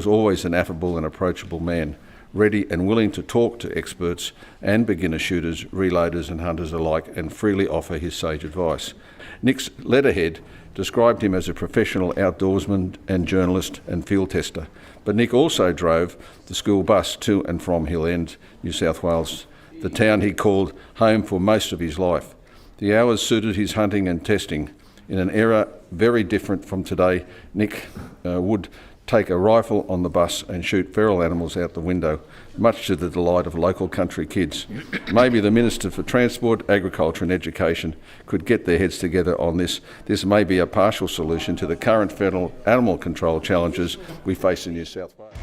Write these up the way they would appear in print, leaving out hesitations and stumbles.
was always an affable and approachable man, ready and willing to talk to experts and beginner shooters, reloaders and hunters alike, and freely offer his sage advice. Nick's letterhead described him as a professional outdoorsman and journalist and field tester, but Nick also drove the school bus to and from Hill End, New South Wales, the town he called home for most of his life. The hours suited his hunting and testing. In an era very different from today, Nick would take a rifle on the bus and shoot feral animals out the window, much to the delight of local country kids. Maybe the Minister for Transport, Agriculture and Education could get their heads together on this. This may be a partial solution to the current federal animal control challenges we face in New South Wales.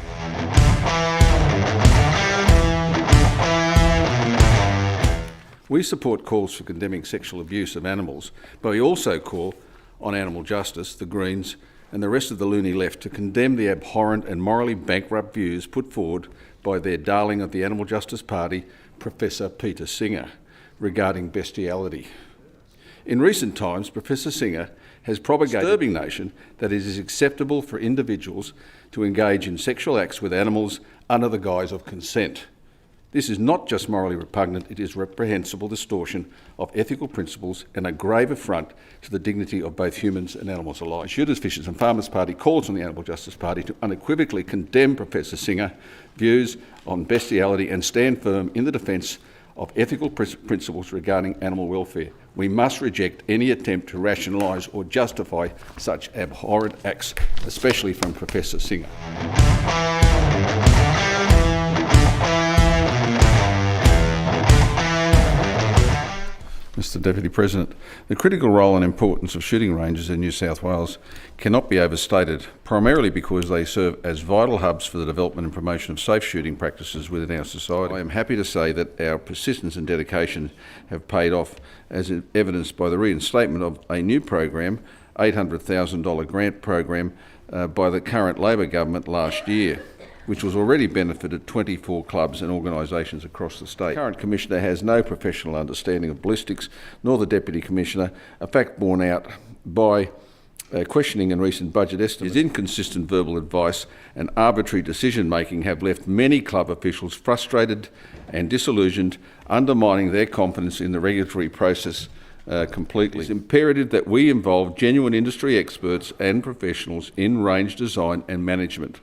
We support calls for condemning sexual abuse of animals, but we also call on Animal Justice, the Greens and the rest of the loony left to condemn the abhorrent and morally bankrupt views put forward by their darling of the Animal Justice Party, Professor Peter Singer, regarding bestiality. In recent times, Professor Singer has propagated a disturbing notion that it is acceptable for individuals to engage in sexual acts with animals under the guise of consent. This is not just morally repugnant, it is reprehensible distortion of ethical principles and a grave affront to the dignity of both humans and animals alike. The Shooters, Fishers and Farmers Party calls on the Animal Justice Party to unequivocally condemn Professor Singer's views on bestiality and stand firm in the defence of ethical principles regarding animal welfare. We must reject any attempt to rationalise or justify such abhorrent acts, especially from Professor Singer. Mr Deputy President, the critical role and importance of shooting ranges in New South Wales cannot be overstated, primarily because they serve as vital hubs for the development and promotion of safe shooting practices within our society. I am happy to say that our persistence and dedication have paid off, as evidenced by the reinstatement of a new program, $800,000 grant program by the current Labor government last year, which was already benefited 24 clubs and organisations across the state. The current Commissioner has no professional understanding of ballistics, nor the Deputy Commissioner, a fact borne out by questioning in recent budget estimates. His inconsistent verbal advice and arbitrary decision-making have left many club officials frustrated and disillusioned, undermining their confidence in the regulatory process completely. It's imperative that we involve genuine industry experts and professionals in range design and management.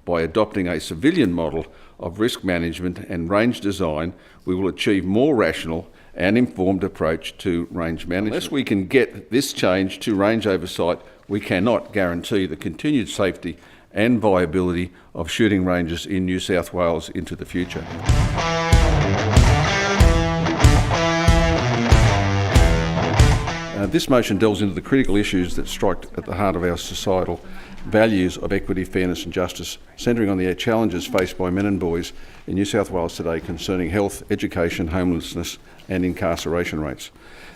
By adopting a civilian model of risk management and range design, we will achieve more rational and informed approach to range management. Unless we can get this change to range oversight, we cannot guarantee the continued safety and viability of shooting ranges in New South Wales into the future. This motion delves into the critical issues that strike at the heart of our societal values of equity, fairness and justice, centring on the challenges faced by men and boys in New South Wales today concerning health, education, homelessness and incarceration rates.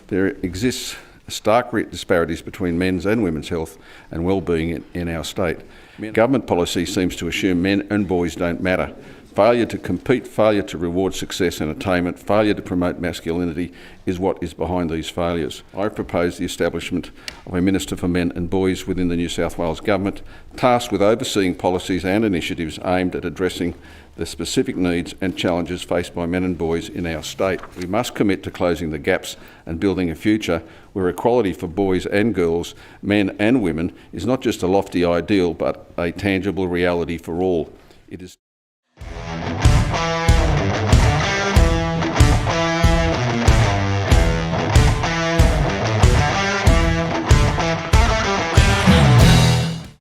There exists stark disparities between men's and women's health and well-being in our state. Government policy seems to assume men and boys don't matter. Failure to compete, failure to reward success and attainment, failure to promote masculinity is what is behind these failures. I propose the establishment of a Minister for Men and Boys within the New South Wales Government, tasked with overseeing policies and initiatives aimed at addressing the specific needs and challenges faced by men and boys in our state. We must commit to closing the gaps and building a future where equality for boys and girls, men and women, is not just a lofty ideal but a tangible reality for all. It is